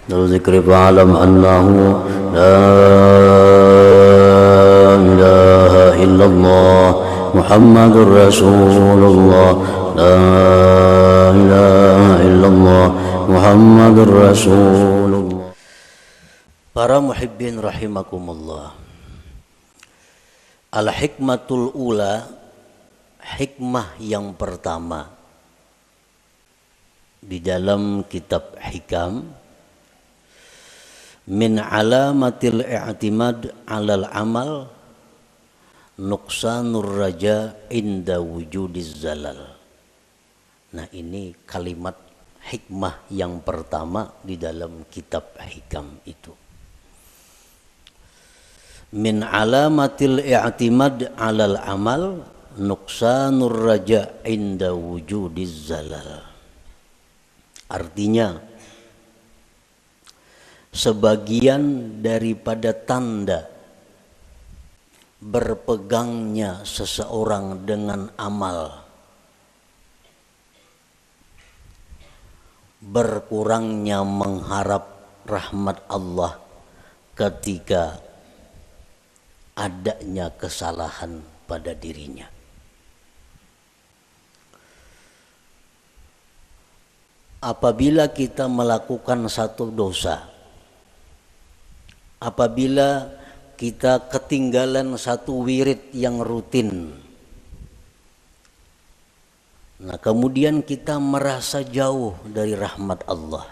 ذكر فاعلم أنه لا إله إلا الله محمد رسول الله لا إله إلا الله محمد رسول الله. Para muhibbin rahimakumullah, al-hikmatul ula, hikmah yang pertama di dalam kitab hikam, min alamatil i'timad alal amal nuqsanur raja inda wujudiz zalal. Nah, ini kalimat hikmah yang pertama di dalam kitab hikam itu. Min alamatil i'timad alal amal nuqsanur raja inda wujudiz zalal. Artinya, sebagian daripada tanda berpegangnya seseorang dengan amal, berkurangnya mengharap rahmat Allah ketika adanya kesalahan pada dirinya. Apabila kita melakukan satu dosa, apabila kita ketinggalan satu wirid yang rutin, nah kemudian kita merasa jauh dari rahmat Allah,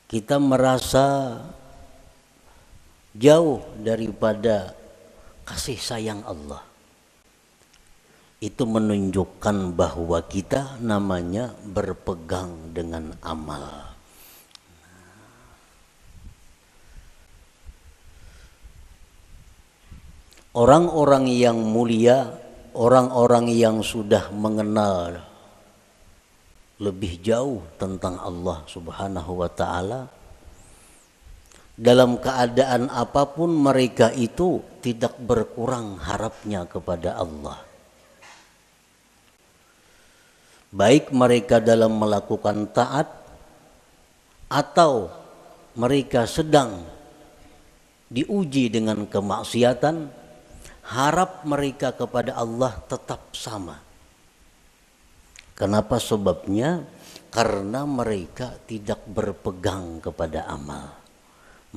kita merasa jauh daripada kasih sayang Allah, itu menunjukkan bahwa kita namanya berpegang dengan amal. Orang-orang yang mulia, orang-orang yang sudah mengenal lebih jauh tentang Allah Subhanahu wa ta'ala, dalam keadaan apapun mereka itu tidak berkurang harapnya kepada Allah. Baik mereka dalam melakukan taat atau mereka sedang diuji dengan kemaksiatan, harap mereka kepada Allah tetap sama. Kenapa sebabnya? Karena mereka tidak berpegang kepada amal.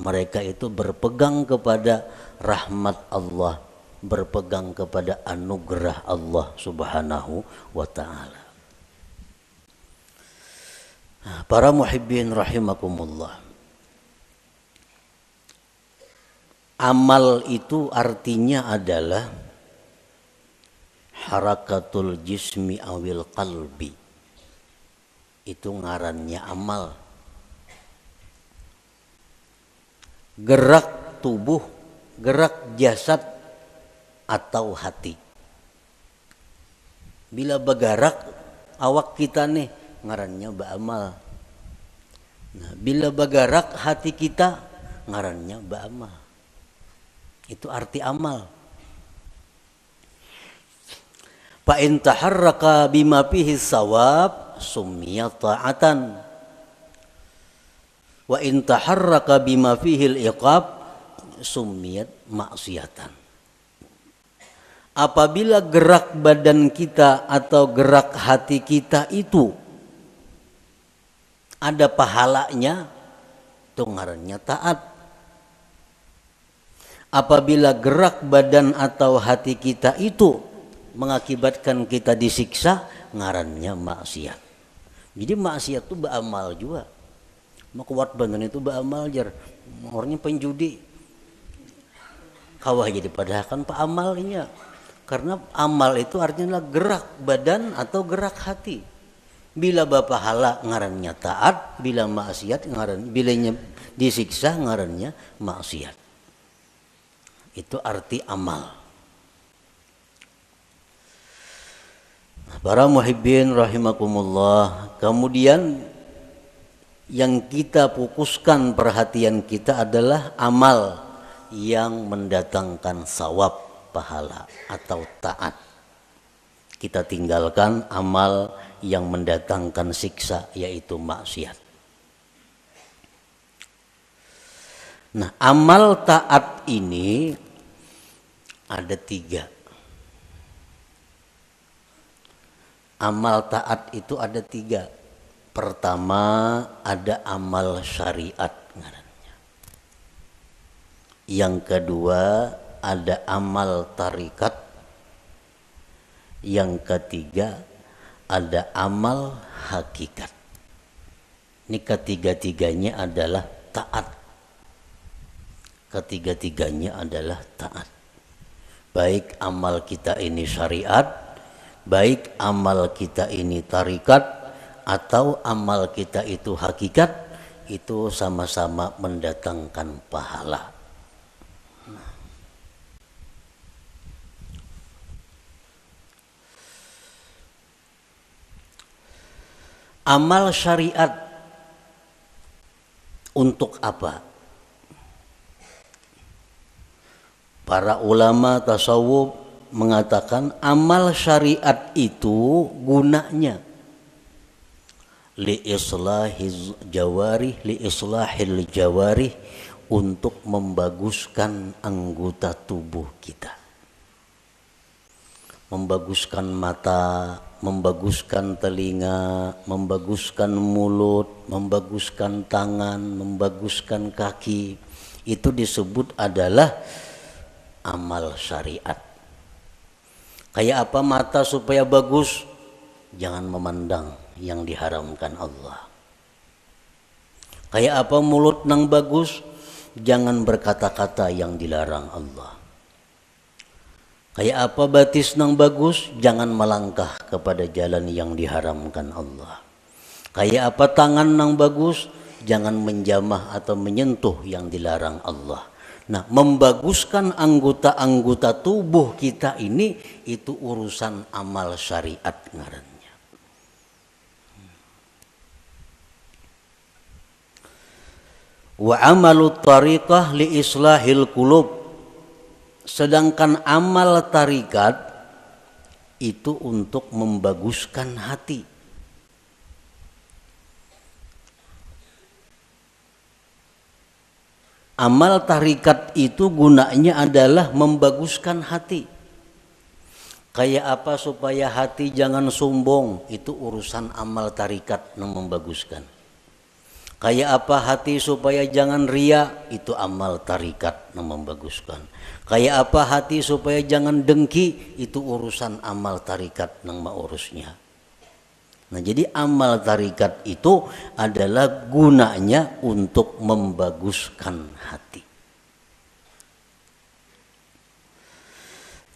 Mereka itu berpegang kepada rahmat Allah, berpegang kepada anugerah Allah Subhanahu wa ta'ala. Para muhibbin rahimakumullah, amal itu artinya adalah harakatul jismi awil qalbi. Itu ngarannya amal. Gerak tubuh, gerak jasad atau hati. Bila bergerak awak kita nih ngarannya ba'amal. Nah, bila bergerak hati kita ngarannya ba'amal. Itu arti amal. Fa in taharraka bima fihi sawab summiya ta'atan. Wa in taharraka bima fihil iqab summiyat maksiatan. Apabila gerak badan kita atau gerak hati kita itu ada pahalanya, itu ngarannya taat. Apabila gerak badan atau hati kita itu mengakibatkan kita disiksa, ngarannya maksiat. Jadi maksiat itu beramal juga. Makuat badan itu beramal jar. Orangnya penjudi. Kawah jadi padahal kan pak amalnya. Karena amal itu artinya gerak badan atau gerak hati. Bila bapahala ngarannya taat, bila maksiat ngaran, bilanya disiksa ngarannya maksiat. Itu arti amal. Para muhibbin rahimakumullah, kemudian yang kita fokuskan perhatian kita adalah amal yang mendatangkan sawab, pahala atau taat. Kita tinggalkan amal yang mendatangkan siksa, yaitu maksiat. Nah, amal taat ini ada 3. Amal taat itu ada 3. Pertama ada amal syariat ngarannya. Yang kedua ada amal tarikat. Yang ketiga ada amal hakikat. Ini ketiga-tiganya adalah taat. Ketiga-tiganya adalah taat. Baik amal kita ini syariat, baik amal kita ini tarikat, atau amal kita itu hakikat, itu sama-sama mendatangkan pahala. Amal syariat untuk apa? Para ulama tasawuf mengatakan amal syariat itu gunanya li islahil jawarih, untuk membaguskan anggota tubuh kita. Membaguskan mata, membaguskan telinga, membaguskan mulut, membaguskan tangan, membaguskan kaki. Itu disebut adalah amal syariat. Kayak apa mata supaya bagus? Jangan memandang yang diharamkan Allah. Kayak apa mulut nang bagus? Jangan berkata-kata yang dilarang Allah. Kayak apa batis nang bagus? Jangan melangkah kepada jalan yang diharamkan Allah. Kayak apa tangan nang bagus? Jangan menjamah atau menyentuh yang dilarang Allah. Nah, membaguskan anggota-anggota tubuh kita ini itu urusan amal syariat ngarannya. Wa amalut tariqah li islahil qulub. Sedangkan amal tarikat itu untuk membaguskan hati. Amal tarikat itu gunanya adalah membaguskan hati. Kayak apa supaya hati jangan sombong, itu urusan amal tarikat yang membaguskan. Kayak apa hati supaya jangan ria, itu amal tarikat yang membaguskan. Kayak apa hati supaya jangan dengki, itu urusan amal tarikat yang mengurusnya. Nah, jadi amal tarikat itu adalah gunanya untuk membaguskan hati.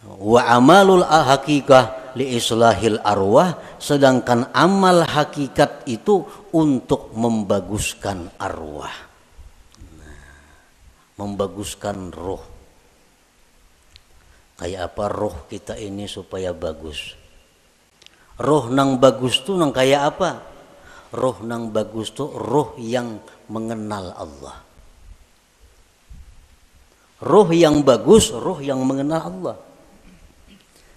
Wa amalul hakikah li islahil arwah, sedangkan amal hakikat itu untuk membaguskan arwah. Membaguskan roh. Kayak apa roh kita ini supaya bagus? Roh nang bagus tuh nang kayak apa? Roh nang bagus tuh roh yang mengenal Allah. Roh yang bagus, roh yang mengenal Allah.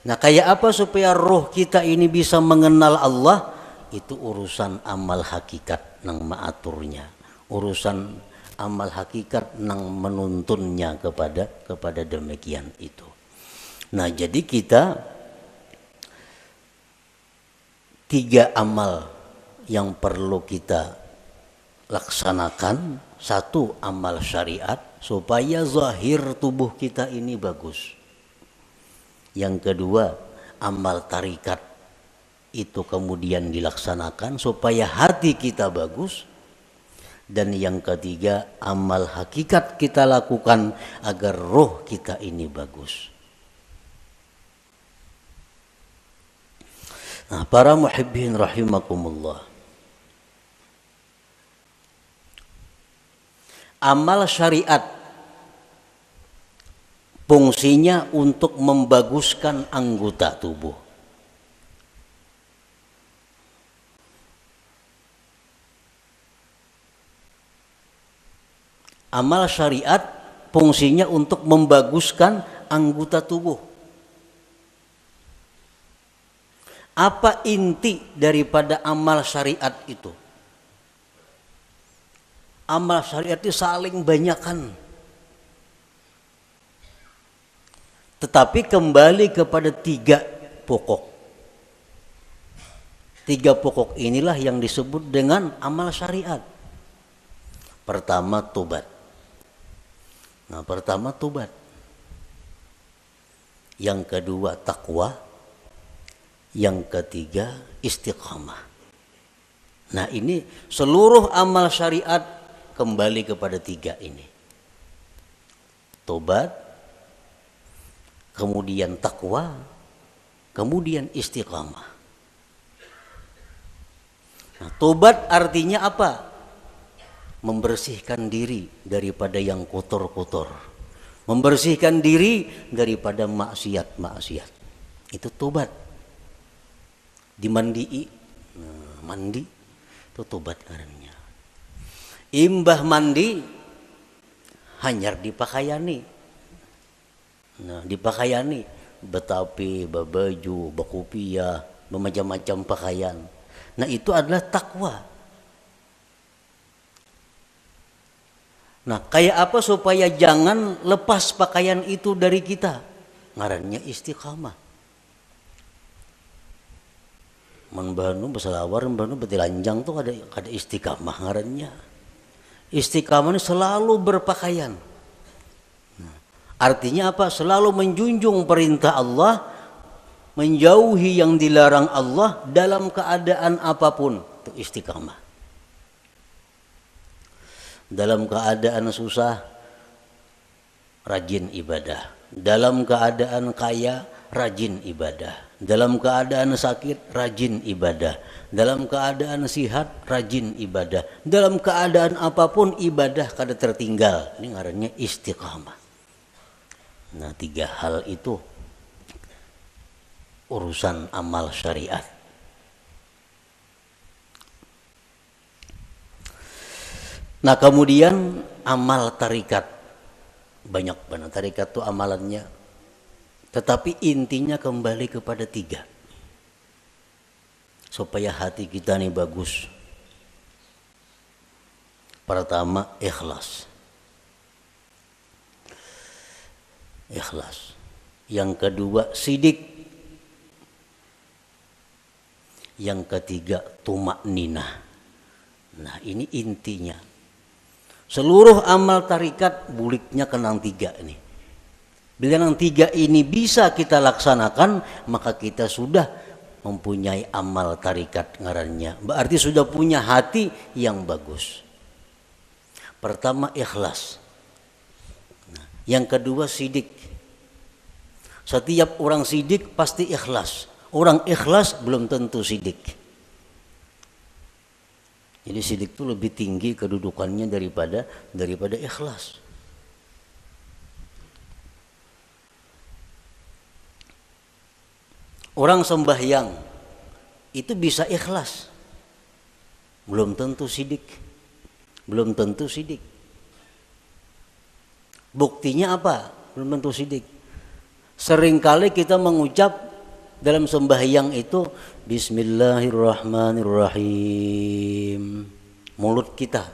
Nah, kayak apa supaya roh kita ini bisa mengenal Allah? Itu urusan amal hakikat nang maaturnya. Urusan amal hakikat nang menuntunnya kepada demikian itu. Nah, jadi kita 3 amal yang perlu kita laksanakan. 1, amal syariat supaya zahir tubuh kita ini bagus. Yang kedua, amal tarikat itu kemudian dilaksanakan supaya hati kita bagus. Dan yang ketiga, amal hakikat kita lakukan agar roh kita ini bagus. Nah, para muhibbin rahimakumullah. Amal syariat fungsinya untuk membaguskan anggota tubuh. Amal syariat fungsinya untuk membaguskan anggota tubuh. Apa inti daripada amal syariat itu? Amal syariat itu saling banyakan. Tetapi kembali kepada tiga pokok. Tiga pokok inilah yang disebut dengan amal syariat. Pertama tobat. Nah, pertama tobat. Yang kedua takwa. Yang ketiga istiqamah. Nah, ini seluruh amal syariat kembali kepada tiga ini. Tobat, kemudian takwa, kemudian istiqamah. Nah, tobat artinya apa? Membersihkan diri daripada yang kotor-kotor. Membersihkan diri daripada maksiat-maksiat. Itu tobat. Dimandii. Nah, mandi itu tobat karena. Imbah mandi hanyar dipakaiani. Nah, dipakaiani betapi, babaju, bakupia, bermacam-macam pakaian. Nah, itu adalah takwa. Nah, kayak apa supaya jangan lepas pakaian itu dari kita? Ngarannya istiqamah. Membanu beselawar, membanu betilanjang tuh ada istiqamah ngarannya. Istiqamah ini selalu berpakaian. Nah, artinya apa? Selalu menjunjung perintah Allah, menjauhi yang dilarang Allah dalam keadaan apapun. Itu istiqamah. Dalam keadaan susah, rajin ibadah. Dalam keadaan kaya, rajin ibadah. Dalam keadaan sakit, rajin ibadah. Dalam keadaan sihat, rajin ibadah. Dalam keadaan apapun ibadah kada tertinggal. Ini ngarannya istiqamah. Nah, tiga hal itu urusan amal syariat. Nah, kemudian amal tarikat. Banyak banget tarikat itu amalannya. Tetapi intinya kembali kepada tiga. Supaya hati kita ini bagus. Pertama, ikhlas. Ikhlas. Yang kedua, sidik. Yang ketiga, tumakninah. Nah, ini intinya. Seluruh amal tarikat buliknya kenang tiga ini. Bila yang tiga ini bisa kita laksanakan, maka kita sudah mempunyai amal tarikat ngarannya. Berarti sudah punya hati yang bagus. Pertama, ikhlas. Nah, yang kedua, sidik. Setiap orang sidik pasti ikhlas. Orang ikhlas belum tentu sidik. Jadi sidik itu lebih tinggi kedudukannya daripada ikhlas. Orang sembahyang itu bisa ikhlas. Belum tentu sidik. Belum tentu sidik. Buktinya apa? Belum tentu sidik. Seringkali kita mengucap dalam sembahyang itu Bismillahirrahmanirrahim. Mulut kita.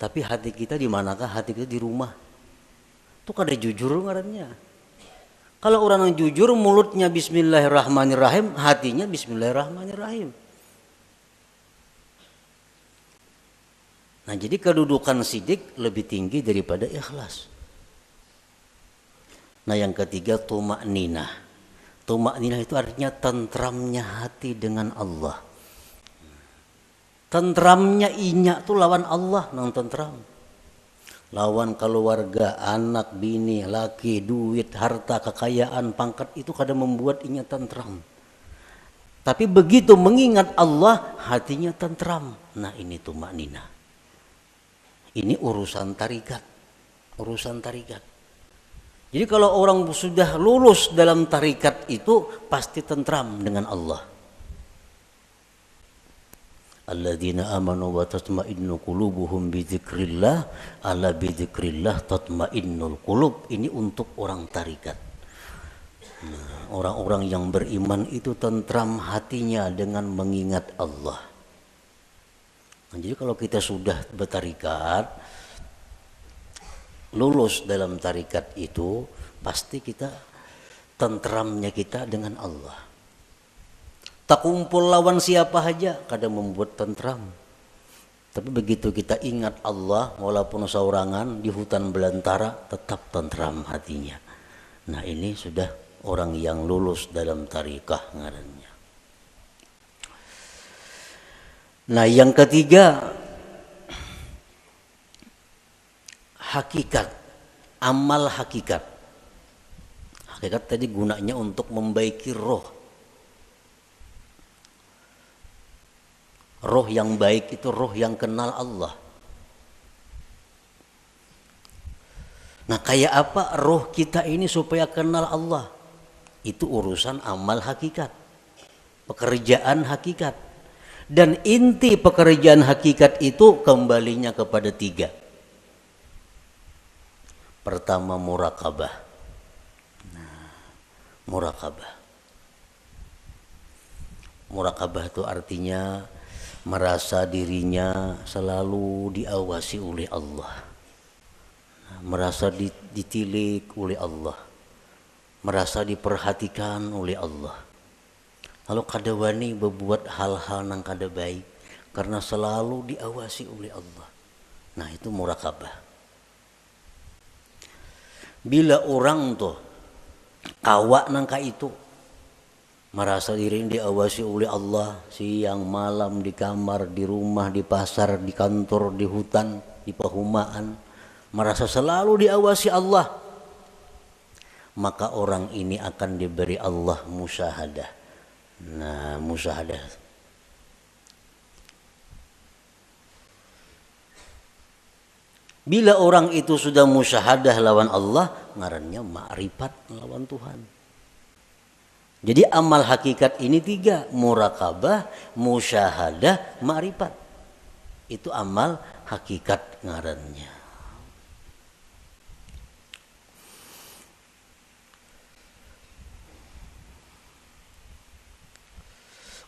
Tapi hati kita di manakah? Hati kita di rumah. Itu kada jujur ngarannya. Kalau orang yang jujur mulutnya Bismillahirrahmanirrahim, hatinya Bismillahirrahmanirrahim. Nah, jadi kedudukan sidik lebih tinggi daripada ikhlas. Nah, yang ketiga tumakninah. Tumakninah itu artinya tentramnya hati dengan Allah. Tentramnya inya tuh lawan Allah nang tentram. Lawan keluarga, anak, bini, laki, duit, harta, kekayaan, pangkat itu kadang membuat inya tentram. Tapi begitu mengingat Allah, hatinya tentram. Nah, ini tumakninah. Ini urusan tarikat. Urusan tarikat. Jadi kalau orang sudah lulus dalam tarikat itu pasti tentram dengan Allah. Alladzina amanu wa tatma'innu qulubuhum bi dzikrillah, ala bi dzikrillah tatma'innul qulub. Ini untuk orang tarikat. Nah, orang-orang yang beriman itu tentram hatinya dengan mengingat Allah. Nah, jadi kalau kita sudah bertarikat, lulus dalam tarikat itu, pasti kita tentramnya kita dengan Allah. Tak kumpul lawan siapa aja kadang membuat tentram. Tapi begitu kita ingat Allah walaupun seorangan di hutan belantara tetap tentram hatinya. Nah ini sudah orang yang lulus dalam tarikah ngarannya. Nah yang ketiga, hakikat, amal hakikat. Hakikat tadi gunanya untuk membaiki roh. Roh yang baik itu roh yang kenal Allah. Nah kayak apa roh kita ini supaya kenal Allah? Itu urusan amal hakikat, pekerjaan hakikat. Dan inti pekerjaan hakikat itu kembalinya kepada tiga. Pertama murakabah. Nah, murakabah. Murakabah itu artinya merasa dirinya selalu diawasi oleh Allah, merasa ditilik oleh Allah, merasa diperhatikan oleh Allah. Lalu kada wani berbuat hal-hal yang kada baik karena selalu diawasi oleh Allah. Nah itu murakabah. Bila orang tuh kawak nangka itu merasa diri diawasi oleh Allah siang malam di kamar, di rumah, di pasar, di kantor, di hutan, di perumahan, merasa selalu diawasi Allah, maka orang ini akan diberi Allah musyahadah. Nah musyahadah bila orang itu sudah musyahadah lawan Allah, ngarannya ma'rifat lawan Tuhan. Jadi amal hakikat ini tiga, murakabah, musyahadah, ma'rifat. Itu amal hakikat ngarannya.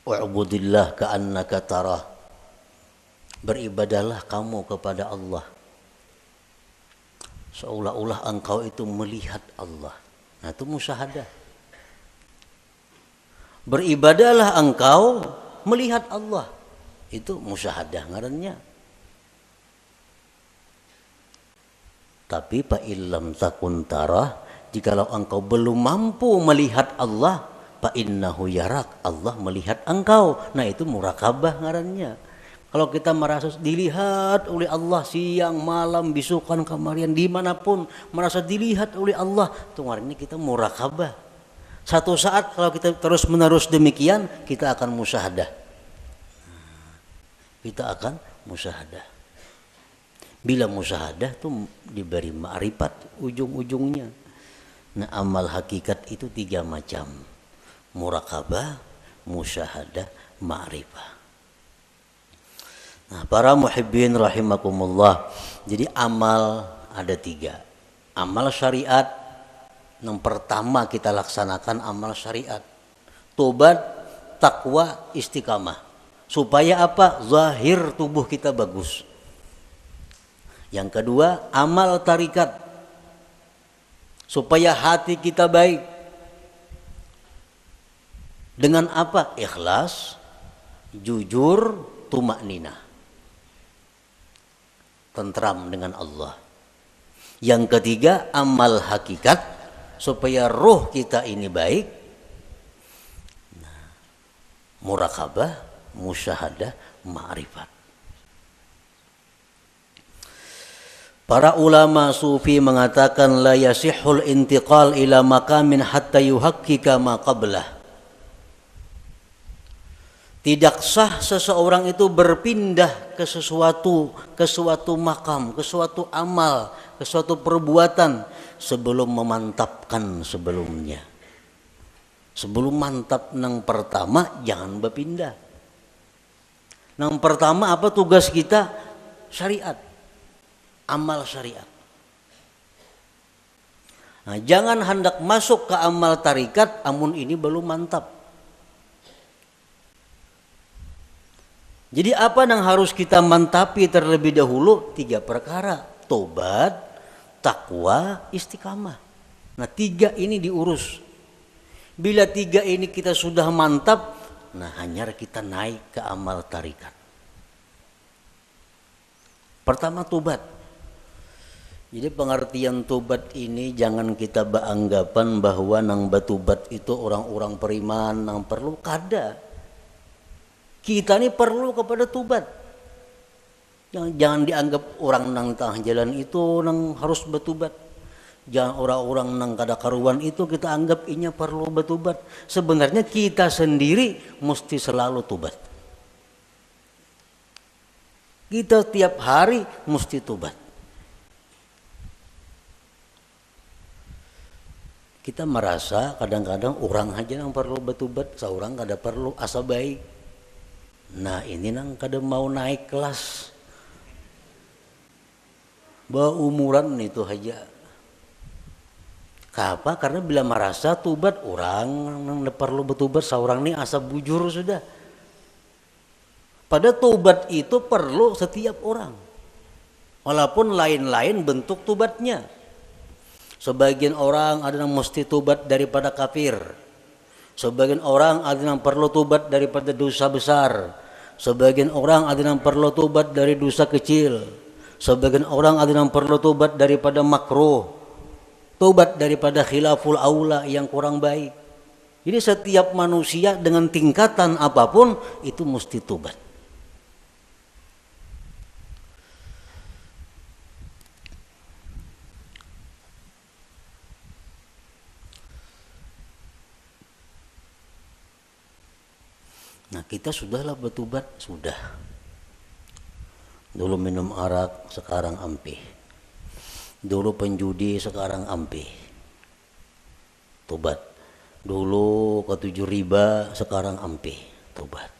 Wa'budillah ka'annaka tarah. Beribadahlah kamu kepada Allah seolah-olah engkau itu melihat Allah. Nah itu musyahadah. Beribadahlah engkau melihat Allah, itu musyahadah ngarannya. Tapi fa illam takun tarah, jikalau engkau belum mampu melihat Allah, fa innahu yarak, Allah melihat engkau. Nah itu murakabah ngarannya. Kalau kita merasa dilihat oleh Allah siang malam bisukan kamarian dimanapun merasa dilihat oleh Allah, itu ngarannya kita murakabah. Satu saat kalau kita terus menerus demikian, kita akan musyahadah. Kita akan musyahadah. Bila musyahadah itu diberi ma'rifat ujung-ujungnya. Nah amal hakikat itu tiga macam. Murakabah, musyahadah, ma'rifah. Nah para muhibbin rahimakumullah. Jadi amal ada tiga. Amal syariat. Yang pertama kita laksanakan amal syariat, tobat, takwa, istiqamah. Supaya apa? Zahir tubuh kita bagus. Yang kedua amal tarikat, supaya hati kita baik. Dengan apa? Ikhlas, jujur, tumakninah, tentram dengan Allah. Yang ketiga amal hakikat, supaya roh kita ini baik. Nah, murakabah, musyahadah, ma'rifat. Para ulama sufi mengatakan la yasihul intiqal ila maqamin hatta yuhaqqika ma qablah. Tidak sah seseorang itu berpindah ke suatu makam, ke suatu amal, ke suatu perbuatan sebelum memantapkan sebelumnya. Sebelum mantap nang pertama jangan berpindah. Nang pertama apa tugas kita? Syariat. Amal syariat. Nah, jangan hendak masuk ke amal tarikat amun ini belum mantap. Jadi apa yang harus kita mantapi terlebih dahulu? Tiga perkara. Tobat, takwa, istiqamah. Nah tiga ini diurus. Bila 3 ini kita sudah mantap, nah hanya kita naik ke amal tarikat. Pertama tobat. Jadi pengertian tobat ini jangan kita beranggapan bahwa nang batubat itu orang-orang periman nang perlu kada. Kita ini perlu kepada tobat. Jangan dianggap orang nang tengah jalan itu nang harus batubat. Jangan orang-orang nang kada karuan itu kita anggap inya perlu batubat. Sebenarnya kita sendiri mesti selalu tobat. Kita tiap hari mesti tobat. Kita merasa kadang-kadang orang aja yang perlu batubat, seorang kada perlu asa baik. Nah ini nang kada mau naik kelas. Umuran itu aja. Kenapa? Karena bila merasa tobat orang nang perlu batubat, seorang ini asa bujur sudah. Pada tobat itu perlu setiap orang. Walaupun lain-lain bentuk tobatnya. Sebagian orang ada yang mesti tobat daripada kafir. Sebagian orang ada yang perlu tobat daripada dosa besar. Sebagian orang ada yang perlu tobat dari dosa kecil. Sebagian orang ada yang perlu tobat daripada makruh. Tobat daripada khilaful aula yang kurang baik. Jadi setiap manusia dengan tingkatan apapun itu mesti tobat. Nah kita sudahlah bertobat, sudah. Dulu minum arak, sekarang ampih. Dulu penjudi, sekarang ampih. Tobat. Dulu ketujuh riba, sekarang ampih. Tobat.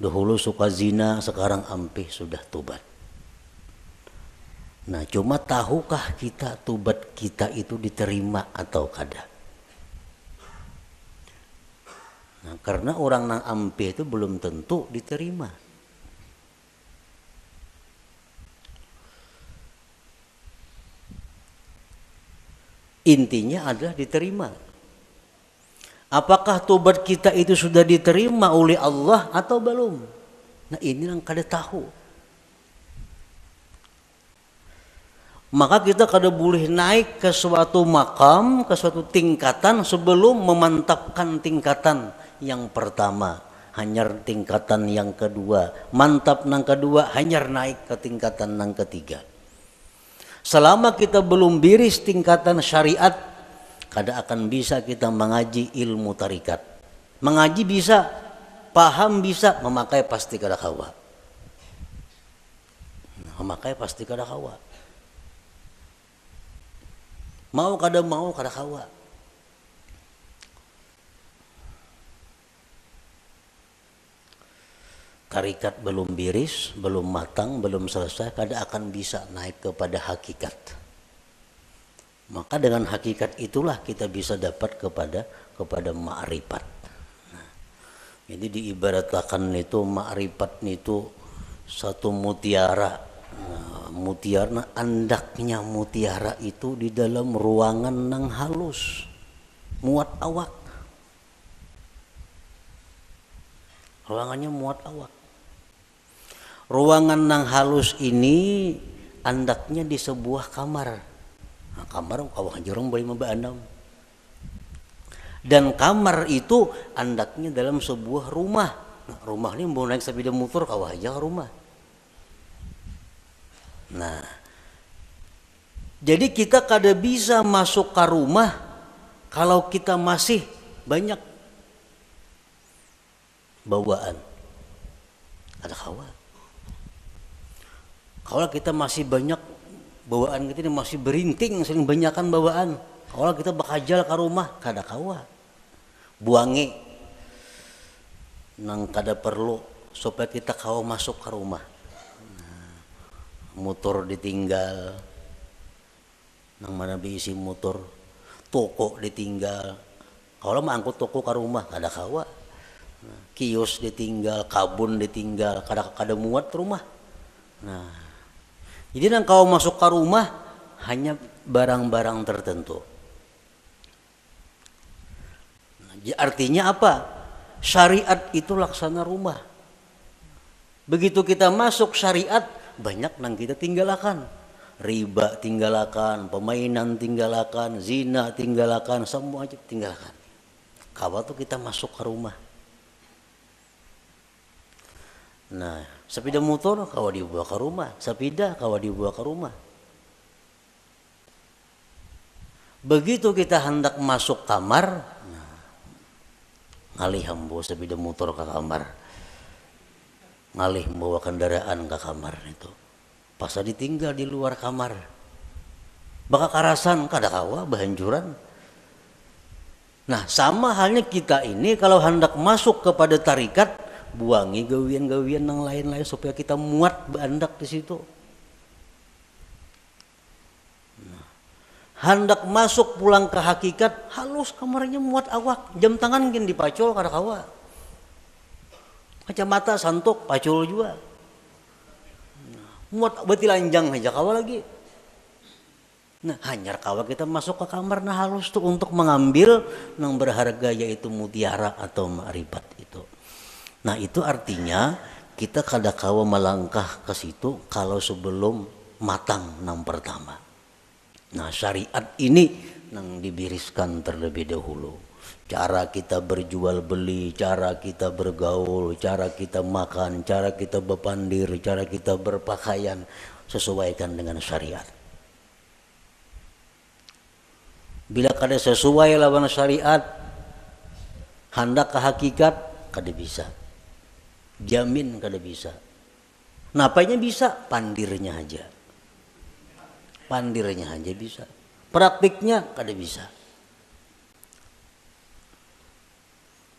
Dahulu suka zina, sekarang ampih, sudah tobat. Nah cuma tahukah kita tobat kita itu diterima atau kada? Nah, karena orang nang ampih itu belum tentu diterima. Intinya adalah diterima. Apakah tobat kita itu sudah diterima oleh Allah atau belum? Nah ini yang kada tahu. Maka kita kada boleh naik ke suatu makam, ke suatu tingkatan sebelum memantapkan tingkatan yang pertama, hanyar tingkatan yang kedua, mantap nang kedua, hanyar naik ke tingkatan nang ketiga. Selama kita belum biris tingkatan syariat, kada akan bisa kita mengaji ilmu tarikat. Mengaji bisa, paham bisa, memakai pasti kada kawa. Memakai pasti kada kawa. Mau kada kawa. Tarikat belum biris, belum matang, belum selesai, kada akan bisa naik kepada hakikat. Maka dengan hakikat itulah kita bisa dapat kepada ma'rifat. Nah, jadi diibaratkan itu ma'rifat itu satu mutiara. Nah, mutiara, andaknya mutiara itu di dalam ruangan nang halus, muat awak. Ruangannya muat awak. Ruangan nang halus ini andaknya di sebuah kamar. Nah, kamar kawah jorong boleh membaandam. Dan kamar itu andaknya dalam sebuah rumah. Nah, rumah ini mau naik sepeda motor kawah aja rumah. Nah, jadi kita kada bisa masuk ke rumah kalau kita masih banyak bawaan. Ada kawan. Kalau kita masih banyak bawaan kita ini masih berinting, sering banyakan bawaan. Kalau kita bakajal ke rumah, kada kawa. Buangi nang kada perlu supaya kita kawa masuk ke rumah. Nah, motor ditinggal, nang mana diisi motor, toko ditinggal. Kalau mangkut toko ke rumah, kada kawa. Nah, kios ditinggal, kabun ditinggal, kada muat rumah. Nah, jadi nang kau masuk ke rumah hanya barang-barang tertentu. Nah, Artinya apa? Syariat itu laksana rumah. Begitu kita masuk syariat, banyak yang kita tinggalkan. Riba tinggalkan, permainan tinggalkan, zina tinggalkan, semua aja tinggalkan. Kawa tuh kita masuk ke rumah. Nah, sepeda motor kawa dibawa ke rumah, sepeda kawa dibawa ke rumah. Begitu kita hendak masuk kamar, ngalih hambo sepeda motor ke kamar, ngalih membawa kendaraan ke kamar itu, pas ditinggal di luar kamar, bakal karasan kada kawa bahanjuran. Nah, sama halnya kita ini kalau hendak masuk kepada tarikat, buangi gawian-gawian yang lain-lain supaya kita muat berandak di situ. Hendak masuk pulang ke hakikat, halus kamarnya muat awak, jam tangan gini dipacul kada kawa, kacamata santok pacul juga, muat beti lanjang aja kawa lagi. Nah, hanyar kawa kita masuk ke kamar nah halus tuh untuk mengambil yang berharga yaitu mutiara atau ma'rifat itu. Nah, itu artinya kita kada kawa melangkah ke situ kalau sebelum matang yang pertama. Nah, syariat ini yang dibiriskan terlebih dahulu. Cara kita berjual beli, cara kita bergaul, cara kita makan, cara kita berpandir, cara kita berpakaian, sesuaikan dengan syariat. Bila kada sesuai lawan syariat, hendak ke hakikat, kada bisa. Jamin kada bisa. Napanya bisa? Pandirnya aja. Pandirnya aja bisa, praktiknya kada bisa.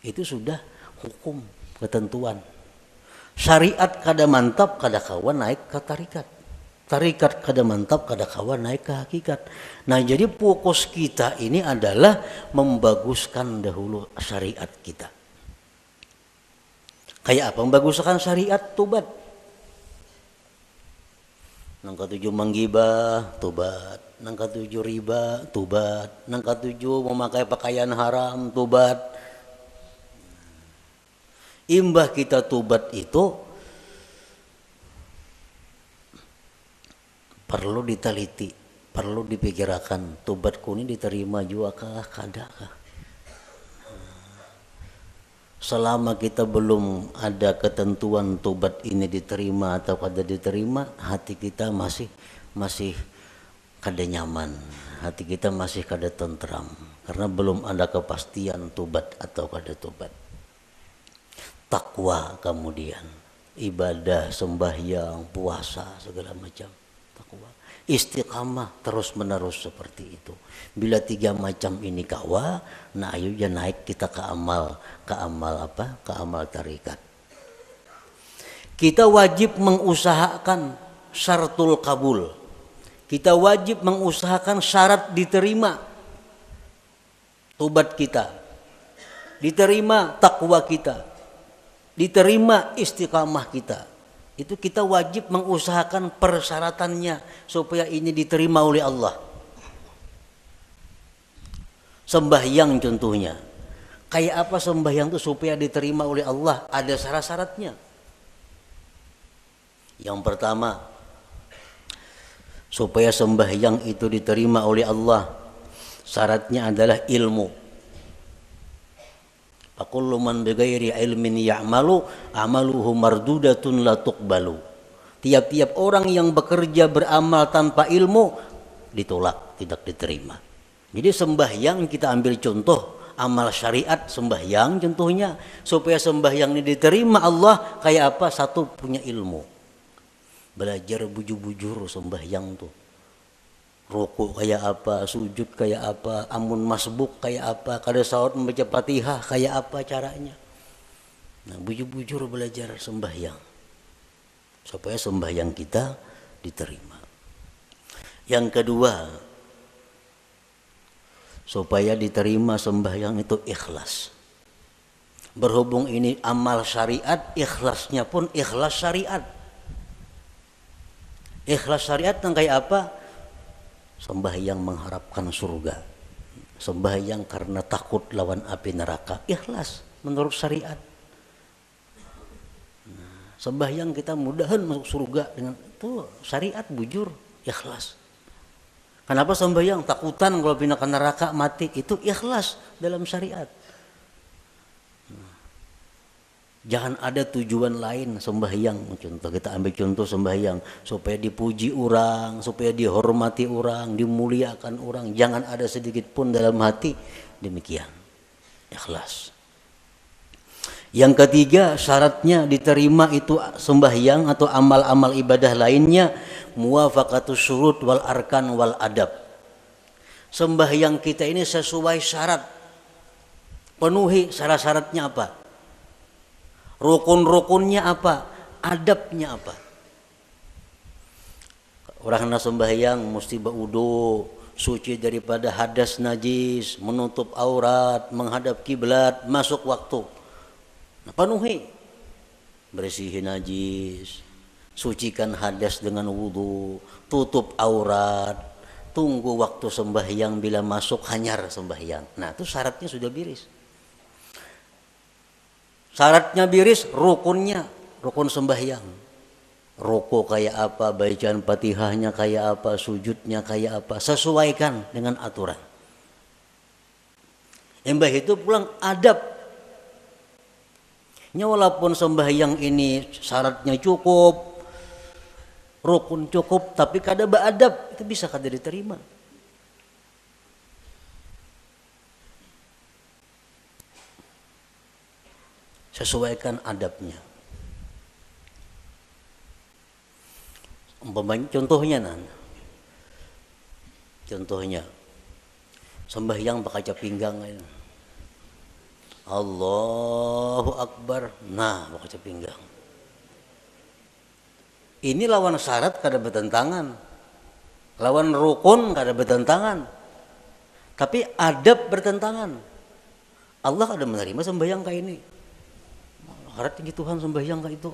Itu sudah hukum ketentuan. Syariat kada mantap kada kawan naik ke tarikat, tarikat kada mantap kada kawan naik ke hakikat. Nah, jadi fokus kita ini adalah membaguskan dahulu syariat kita. Kayak apa membaguskan syariat? Tobat. Nang ketujuh menggibah, tobat. Nang ketujuh riba, tobat. Nang ketujuh memakai pakaian haram, tobat. Imbah kita tobat itu perlu diteliti, perlu dipikirkan. Tobatku ini diterima juga kah, kada kah? Selama kita belum ada ketentuan tobat ini diterima atau kada diterima, hati kita masih kada nyaman, hati kita masih kada tentram karena belum ada kepastian tobat atau kada tobat. Takwa kemudian ibadah, sembahyang, puasa segala macam, takwa. Istiqamah terus menerus seperti itu. Bila 3 macam ini kawa, nah ayo ya naik kita ke amal apa? Ke amal tarikat. Kita wajib mengusahakan syaratul kabul. Kita wajib mengusahakan syarat diterima tobat kita, diterima takwa kita, diterima istiqamah kita. Itu kita wajib mengusahakan persyaratannya supaya ini diterima oleh Allah. Sembahyang contohnya, kayak apa sembahyang itu supaya diterima oleh Allah? Ada syarat-syaratnya. Yang pertama, supaya sembahyang itu diterima oleh Allah, syaratnya adalah ilmu. Fakullu man bighairi ilmin ya'malu amaluhu mardudatun la tuqbalu. Tiap-tiap orang yang bekerja beramal tanpa ilmu ditolak, tidak diterima. Jadi sembahyang kita ambil contoh amal syariat sembahyang contohnya, supaya sembahyang ini diterima Allah kayak apa? Satu, punya ilmu. Belajar bujur-bujur sembahyang tuh. Rukuk kayak apa, sujud kayak apa, amun masbuk kayak apa, kada salat membaca Fatihah kayak apa caranya. Nah, bujur-bujur belajar sembahyang supaya sembahyang kita diterima. Yang kedua, supaya diterima sembahyang itu ikhlas. Berhubung ini amal syariat, ikhlasnya pun ikhlas syariat. Ikhlas syariat yang kayak apa? Sembahyang mengharapkan surga. Sembahyang karena takut lawan api neraka, ikhlas menurut syariat. Sembahyang kita mudahan masuk surga dengan itu syariat bujur, ikhlas. Kenapa sembahyang? Takutan kalau pindah ke neraka mati, itu ikhlas dalam syariat. Jangan ada tujuan lain sembahyang. Contoh, kita ambil contoh sembahyang supaya dipuji orang, supaya dihormati orang, dimuliakan orang. Jangan ada sedikit pun dalam hati demikian. Ikhlas. Yang ketiga, syaratnya diterima itu sembahyang atau amal-amal ibadah lainnya, muwafaqatus syurut wal arkan wal adab. Sembahyang kita ini sesuai syarat. Penuhi syarat-syaratnya apa? Rukun-rukunnya apa? Adabnya apa? Orang hendak sembahyang mesti berwudu, suci daripada hadas najis, menutup aurat, menghadap kiblat, masuk waktu. Nah, penuhi. Bersihin najis, sucikan hadas dengan wudu, tutup aurat, tunggu waktu sembahyang, bila masuk hanyar sembahyang. Nah, itu syaratnya sudah biris. Syaratnya biris, rukunnya, rukun sembahyang. Ruku kayak apa, bacaan Fatihahnya kayak apa, sujudnya kayak apa, sesuaikan dengan aturan. Embah itu pulang adab. Walaupun sembahyang ini syaratnya cukup, rukun cukup, tapi kada beradab, itu bisa kada diterima. Sesuaikan adabnya. Contohnya contohnya sembahyang pakai cap pinggang, Allahu Akbar, nah pakai cap pinggang. Ini lawan syarat kada bertentangan, lawan rukun kada bertentangan, tapi adab bertentangan. Allah kada menerima sembahyang kayak ini. Harap tinggi Tuhan sembahyang kayak itu,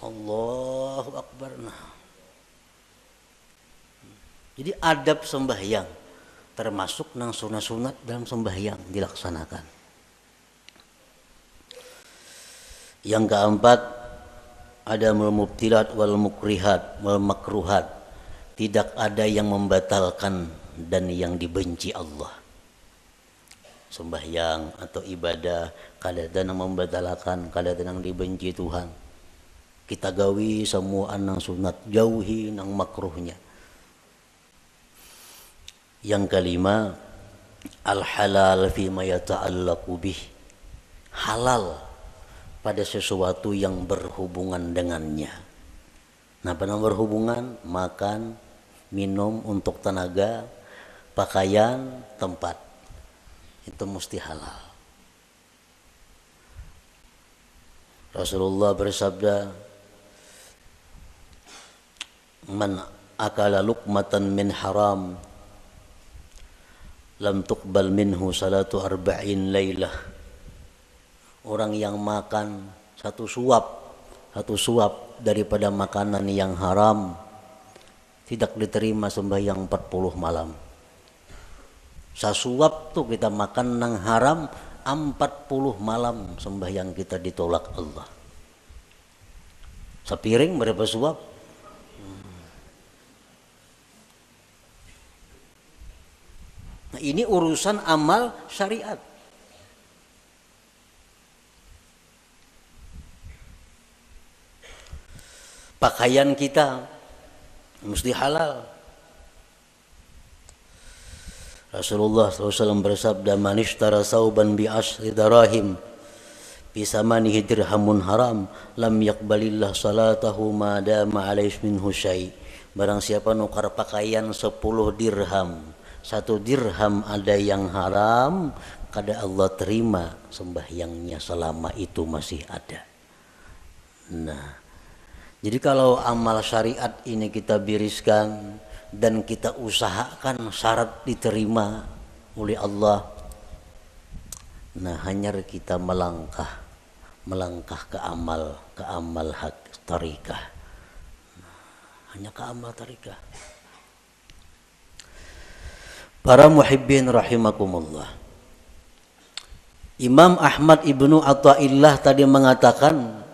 Allahu Akbar. Nah, jadi adab sembahyang termasuk nang sunat-sunat dalam sembahyang dilaksanakan. Yang keempat, ada mubtilat wal mukrihat wal makruhat. Tidak ada yang membatalkan dan yang dibenci Allah. Sembahyang atau ibadah kadang-kadang membatalkan, kadang-kadang dibenci Tuhan. Kita gawi semua nang sunat, jauhi nang makruhnya. Yang kelima, al halal fi ma yata'allaqu bih. Halal pada sesuatu yang berhubungan dengannya. Nah, pada berhubungan, makan, minum untuk tenaga, pakaian, tempat, itu mesti halal. Rasulullah bersabda, man akala luqmatan min haram lam tuqbal minhu salatu arba'in lailah. Orang yang makan satu suap daripada makanan yang haram tidak diterima sembahyang 40 malam. Sasuap tuh kita makan nang haram, 40 malam sembahyang kita ditolak Allah. Sepiring berapa suap? Nah, ini urusan amal syariat. Pakaian kita mesti halal. Rasulullah SAW bersabda, man ishtara sauban bi ashri darahim bisamanihi dirhamun haram lam yaqbalillah salatahu ma dama alaihi minhu syai. Barang siapa nukar pakaian 10 dirham, 1 dirham ada yang haram, kada Allah terima sembahyangnya selama itu masih ada. Nah, jadi kalau amal syariat ini kita biriskan dan kita usahakan syarat diterima oleh Allah, nah hanya kita melangkah ke amal hak tarikah, hanya ke amal tarikah. Para muhibbin rahimakumullah. Imam Ahmad Ibnu Athaillah tadi mengatakan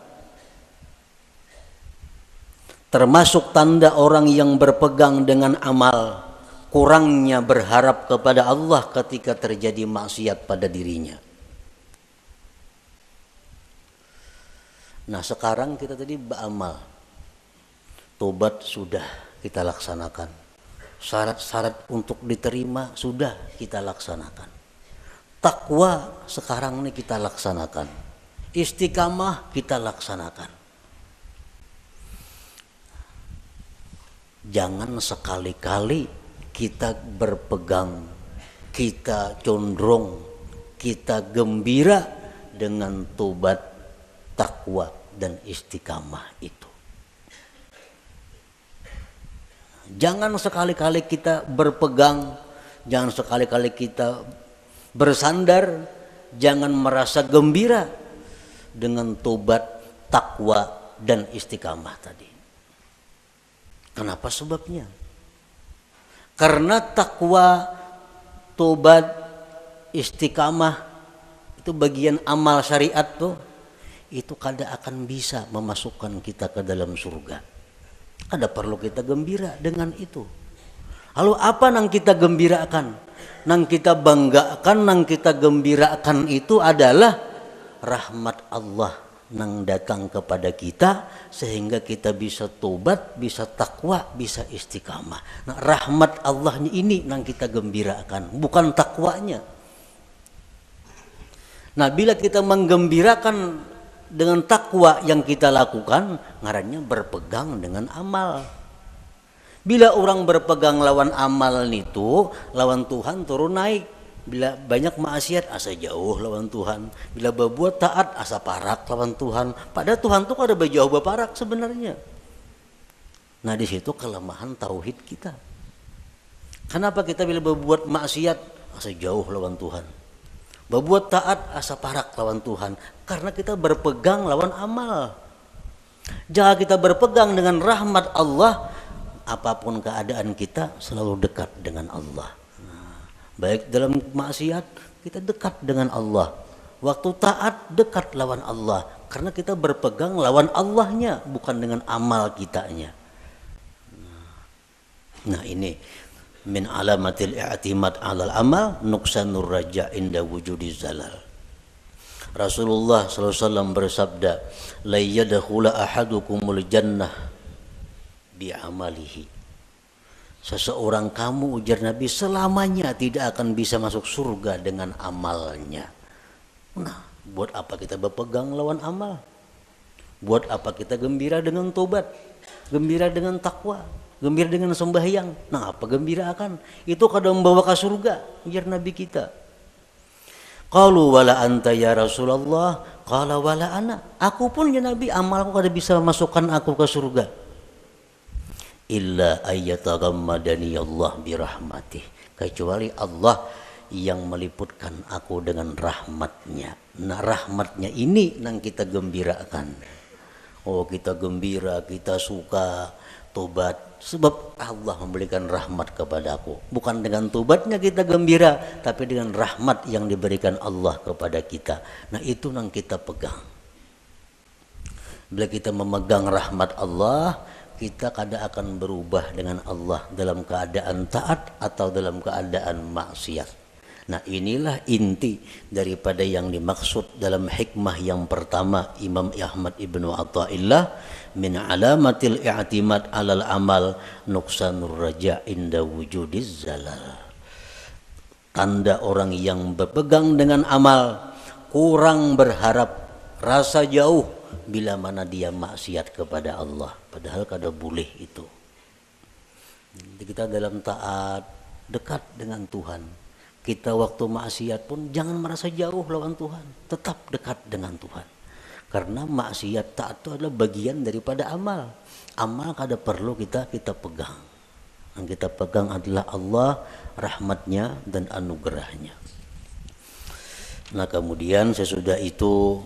termasuk tanda orang yang berpegang dengan amal, kurangnya berharap kepada Allah ketika terjadi maksiat pada dirinya. Nah sekarang kita tadi beramal, tobat sudah kita laksanakan, syarat-syarat untuk diterima sudah kita laksanakan, takwa sekarang ini kita laksanakan, istiqamah kita laksanakan. Jangan sekali-kali kita berpegang, kita condong, kita gembira dengan tobat, takwa dan istiqamah itu. Jangan sekali-kali kita berpegang, jangan sekali-kali kita bersandar, jangan merasa gembira dengan tobat, takwa dan istiqamah tadi. Kenapa sebabnya? Karena takwa, tobat, istiqamah itu bagian amal syariat tuh, itu kada akan bisa memasukkan kita ke dalam surga. Ada perlu kita gembira dengan itu. Lalu apa nang kita gembirakan? Nang kita banggakan, nang kita gembirakan itu adalah rahmat Allah nang datang kepada kita sehingga kita bisa tobat, bisa takwa, bisa istiqamah. Nah, rahmat Allahnya ini nang kita gembirakan, bukan takwanya. Nah, bila kita menggembirakan dengan takwa yang kita lakukan, ngarannya berpegang dengan amal. Bila orang berpegang lawan amal itu, lawan Tuhan turun naik. Bila banyak maksiat asa jauh lawan Tuhan. Bila berbuat taat asa parak lawan Tuhan. Padahal Tuhan tuh ada berjauh berparak sebenarnya. Nah di situ kelemahan tauhid kita. Kenapa kita bila berbuat maksiat asa jauh lawan Tuhan? Berbuat taat asa parak lawan Tuhan. Karena kita berpegang lawan amal. Jangan kita berpegang dengan rahmat Allah, apapun keadaan kita selalu dekat dengan Allah. Baik dalam maksiat kita dekat dengan Allah, waktu taat dekat lawan Allah, karena kita berpegang lawan Allahnya bukan dengan amal kitanya. Nah ini min alamatil i'timad 'alal amal nuqsanur raja inda wujudiz zalal. Rasulullah SAW bersabda, la yadkhula ahadukumul jannah bi amalihi. Seseorang kamu, ujar Nabi, selamanya tidak akan bisa masuk surga dengan amalnya. Nah, buat apa kita berpegang lawan amal? Buat apa kita gembira dengan tobat? Gembira dengan takwa? Gembira dengan sembahyang? Nah, apa gembira akan? Itu kadang membawa ke surga, ujar Nabi kita. Qalu wala anta ya Rasulullah, qala wala ana. Aku pun ya Nabi, amalku kada bisa masukkan aku ke surga. Illa ayyatagammadani Allah birahmatih, kecuali Allah yang meliputkan aku dengan rahmatnya. Nah rahmatnya ini yang kita gembirakan. Oh kita gembira, kita suka tobat sebab Allah memberikan rahmat kepada aku. Bukan dengan tobatnya kita gembira, tapi dengan rahmat yang diberikan Allah kepada kita. Nah itu yang kita pegang. Bila kita memegang rahmat Allah, kita kada akan berubah dengan Allah dalam keadaan taat atau dalam keadaan maksiat. Nah inilah inti daripada yang dimaksud dalam hikmah yang pertama Imam Ahmad Ibnu Athaillah, min alamatil i'timad 'alal amal nuqsanur raja inda wujudiz zalal. Tanda orang yang berpegang dengan amal, kurang berharap, rasa jauh bila mana dia maksiat kepada Allah, padahal kada boleh itu. Jadi kita dalam taat dekat dengan Tuhan. Kita waktu maksiat pun jangan merasa jauh lawan Tuhan, tetap dekat dengan Tuhan. Karena maksiat taat itu adalah bagian daripada amal. Amal kada perlu kita pegang. Yang kita pegang adalah Allah, rahmatnya dan anugerahnya. Nah kemudian sesudah itu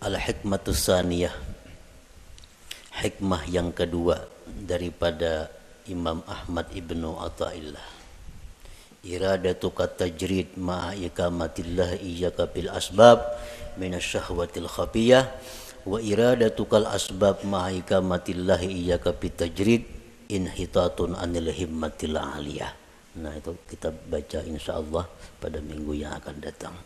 al-hikmatus saniyah, hikmah yang kedua daripada Imam Ahmad Ibnu Athaillah. iradatuka tajrid ma'a ikamatillah iyyaka bil asbab minasyahwatil khafiyah wa iradatukal asbab ma'a ikamatillah iyyaka bit tajrid inhitatun anil himmatil aliyah. Nah, itu kita baca insyaallah pada minggu yang akan datang.